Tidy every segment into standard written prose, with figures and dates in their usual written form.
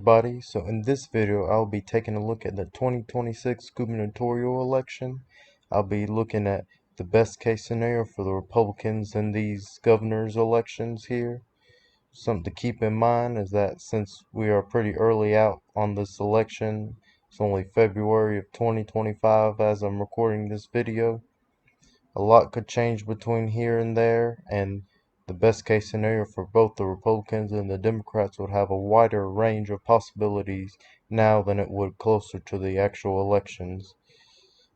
everybody. So in this video I'll be taking a look at the 2026 gubernatorial election. I'll be looking at the best case scenario for the Republicans in these governor's elections here. Something to keep in mind is that since we are pretty early out on this election, it's only February of 2025 as I'm recording this video. A lot could change between here and there, and the best case scenario for both the Republicans and the Democrats would have a wider range of possibilities now than it would closer to the actual elections.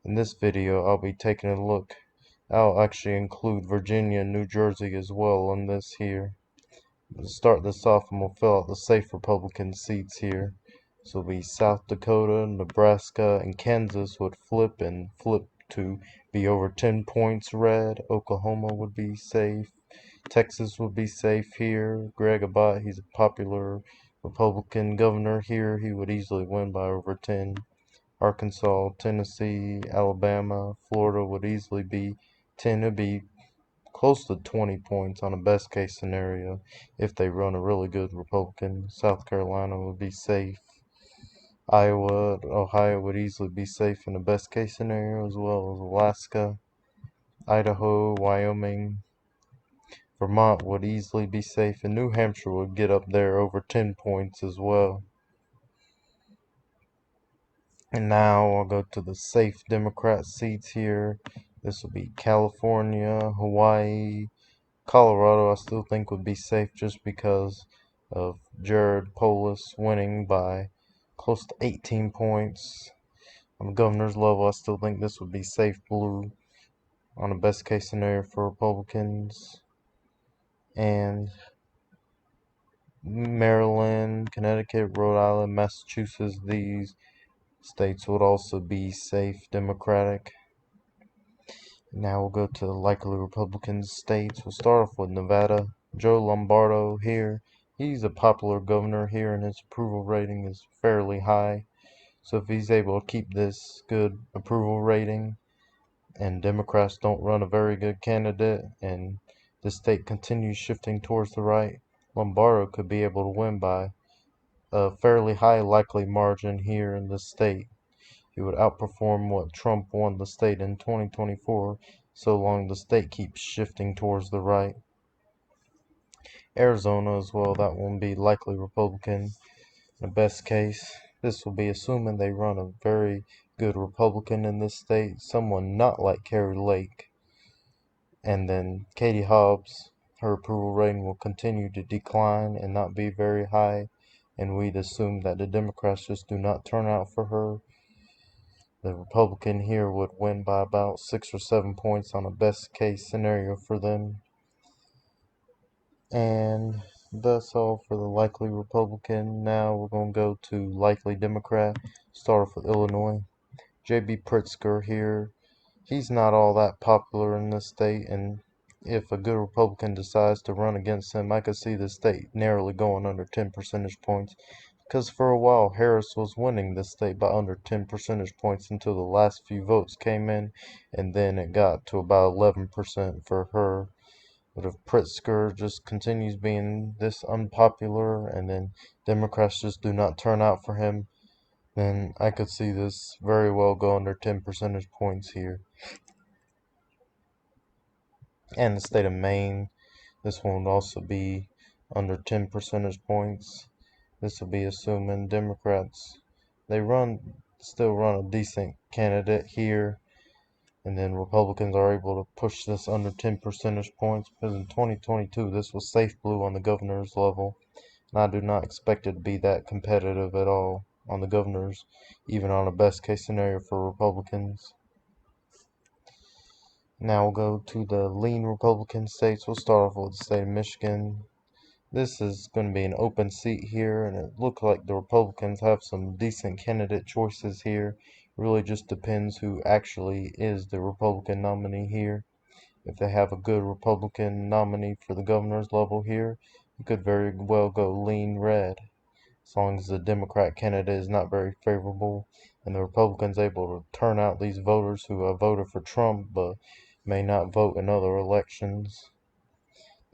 In this video, I'll be taking a look. I'll actually include Virginia and New Jersey as well in this here. To start this off, I'm going to fill out the safe Republican seats here. So it'll be South Dakota, Nebraska, and Kansas would flip to be over 10 points red. Oklahoma would be safe. Texas would be safe here. Greg Abbott, he's a popular Republican governor here. He would easily win by over 10. Arkansas, Tennessee, Alabama, Florida would easily be 10. It'd be close to 20 points on a best case scenario if they run a really good Republican. South Carolina would be safe. Iowa, Ohio would easily be safe in the best case scenario, as well as Alaska, Idaho, Wyoming. Vermont would easily be safe, and New Hampshire would get up there over 10 points as well. And now I'll go to the safe Democrat seats here. This will be California, Hawaii, Colorado. I still think would be safe just because of Jared Polis winning by close to 18 points. On the governor's level, I still think this would be safe blue on a best case scenario for Republicans. And Maryland, Connecticut, Rhode Island, Massachusetts, these states would also be safe Democratic. Now we'll go to the likely Republican states. We'll start off with Nevada. Joe Lombardo here. He's a popular governor here, and his approval rating is fairly high. So if he's able to keep this good approval rating, and Democrats don't run a very good candidate, and the state continues shifting towards the right, Lombardo could be able to win by a fairly high likely margin here in the state. He would outperform what Trump won the state in 2024, so long the state keeps shifting towards the right. Arizona as well, that won't be likely Republican in the best case. This will be assuming they run a very good Republican in this state, someone not like Kari Lake. And then Katie Hobbs, her approval rating will continue to decline and not be very high, and we'd assume that the Democrats just do not turn out for her. The Republican here would win by about 6 or 7 points on a best case scenario for them. And that's all for the likely Republican. Now we're going to go to likely Democrat. Start off with Illinois. J.B. Pritzker here. He's not all that popular in this state, and if a good Republican decides to run against him, I could see the state narrowly going under 10 percentage points. Because for a while, Harris was winning the state by under 10 percentage points until the last few votes came in, and then it got to about 11% for her. But if Pritzker just continues being this unpopular, and then Democrats just do not turn out for him, then I could see this very well go under 10 percentage points here. And the state of Maine, this one would also be under 10 percentage points. This will be assuming Democrats, they still run a decent candidate here, and then Republicans are able to push this under 10 percentage points, because in 2022 this was safe blue on the governor's level, and I do not expect it to be that competitive at all on the governors, even on a best case scenario for Republicans. Now we'll go to the lean Republican states. We'll start off with the state of Michigan. This is going to be an open seat here, and it looks like the Republicans have some decent candidate choices here. It really just depends who actually is the Republican nominee here. If they have a good Republican nominee for the governor's level here, it could very well go lean red, as long as the Democrat candidate is not very favorable, and the Republicans able to turn out these voters who have voted for Trump but may not vote in other elections.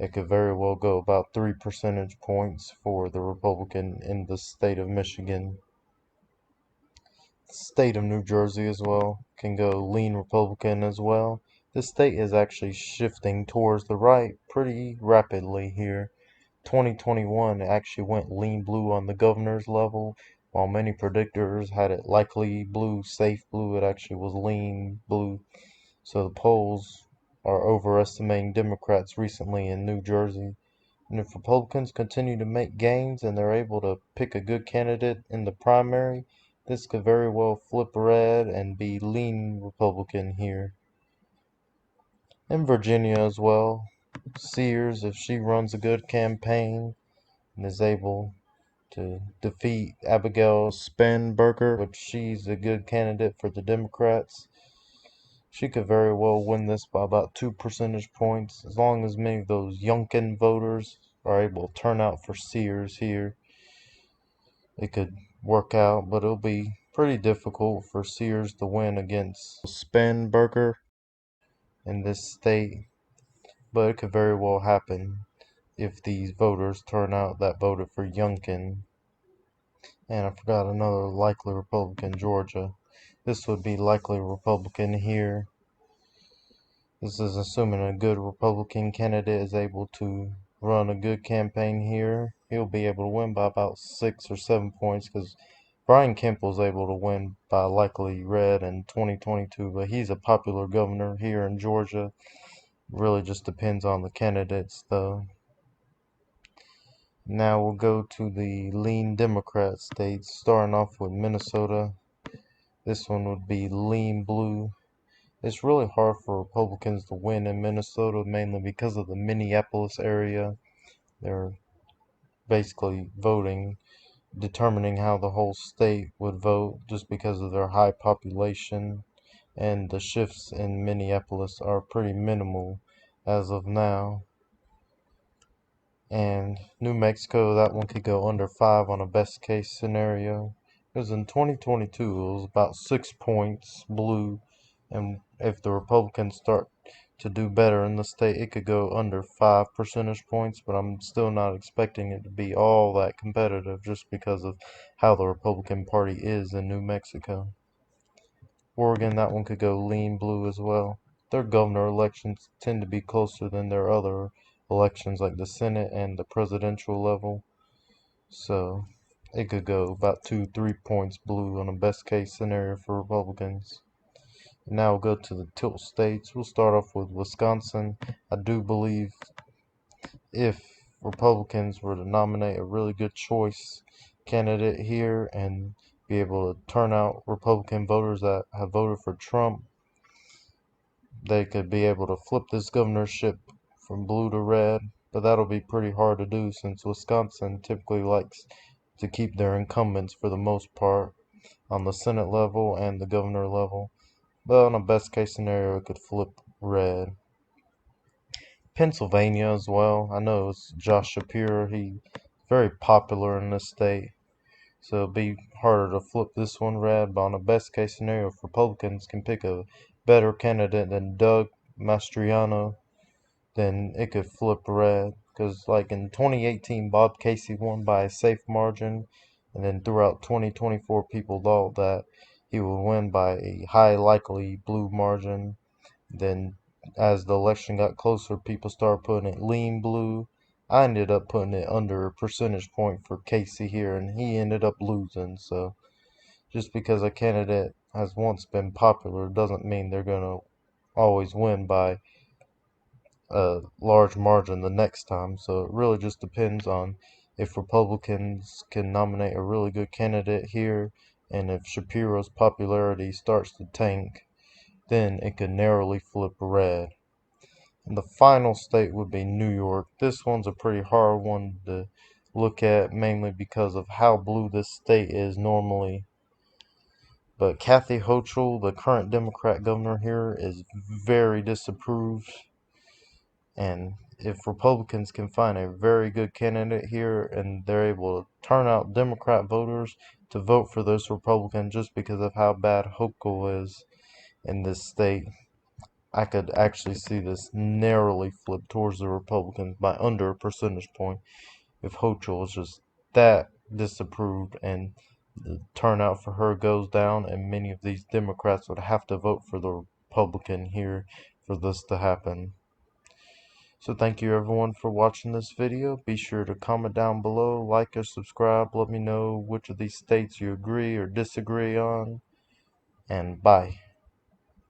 It could very well go about 3 percentage points for the Republican in the state of Michigan. The state of New Jersey as well can go lean Republican as well. This state is actually shifting towards the right pretty rapidly here. 2021 actually went lean blue on the governor's level, while many predictors had it likely blue, safe blue. It actually was lean blue. So the polls are overestimating Democrats recently in New Jersey. And if Republicans continue to make gains and they're able to pick a good candidate in the primary, this could very well flip red and be lean Republican here. In Virginia as well, Sears, if she runs a good campaign and is able to defeat Abigail Spanberger, which she's a good candidate for the Democrats, she could very well win this by about 2 percentage points, as long as many of those Youngkin voters are able to turn out for Sears here. It could work out, but it'll be pretty difficult for Sears to win against Spanberger in this state, but it could very well happen if these voters turn out that voted for Youngkin. And I forgot another likely Republican, Georgia. This would be likely Republican here. This is assuming a good Republican candidate is able to run a good campaign here. He'll be able to win by about 6 or 7 points because Brian Kemp was able to win by likely red in 2022, but he's a popular governor here in Georgia. Really just depends on the candidates, though. Now we'll go to the lean Democrat states, starting off with Minnesota. This one would be lean blue. It's really hard for Republicans to win in Minnesota, mainly because of the Minneapolis area. They're basically determining how the whole state would vote just because of their high population, and the shifts in Minneapolis are pretty minimal as of now. And New Mexico, that one could go under 5 on a best case scenario. Because in 2022, it was about 6 points blue. And if the Republicans start to do better in the state, it could go under 5 percentage points. But I'm still not expecting it to be all that competitive just because of how the Republican Party is in New Mexico. Oregon, that one could go lean blue as well. Their governor elections tend to be closer than their other elections like the Senate and the presidential level. So it could go about 2-3 points blue on a best case scenario for Republicans. And now we'll go to the tilt states. We'll start off with Wisconsin. I do believe if Republicans were to nominate a really good choice candidate here and be able to turn out Republican voters that have voted for Trump, they could be able to flip this governorship from blue to red, but that'll be pretty hard to do since Wisconsin typically likes to keep their incumbents for the most part on the Senate level and the governor level. But on a best case scenario, it could flip red. Pennsylvania as well. I know it's Josh Shapiro. He's very popular in this state. So it'll be harder to flip this one red, but on a best case scenario, if Republicans can pick a better candidate than Doug Mastriano, then it could flip red. Because like in 2018, Bob Casey won by a safe margin, and then throughout 2024, people thought that he would win by a high likely blue margin. Then as the election got closer, people started putting it lean blue. I ended up putting it under a percentage point for Casey here, and he ended up losing. So just because a candidate has once been popular doesn't mean they're going to always win by a large margin the next time. So it really just depends on if Republicans can nominate a really good candidate here, and if Shapiro's popularity starts to tank, then it could narrowly flip red. And the final state would be New York. This one's a pretty hard one to look at, mainly because of how blue this state is normally. But Kathy Hochul, the current Democrat governor here, is very disapproved. And if Republicans can find a very good candidate here and they're able to turn out Democrat voters to vote for this Republican just because of how bad Hochul is in this state, I could actually see this narrowly flip towards the Republicans by under a percentage point if Hochul was just that disapproved and the turnout for her goes down, and many of these Democrats would have to vote for the Republican here for this to happen. So thank you everyone for watching this video. Be sure to comment down below, like or subscribe. Let me know which of these states you agree or disagree on. And bye.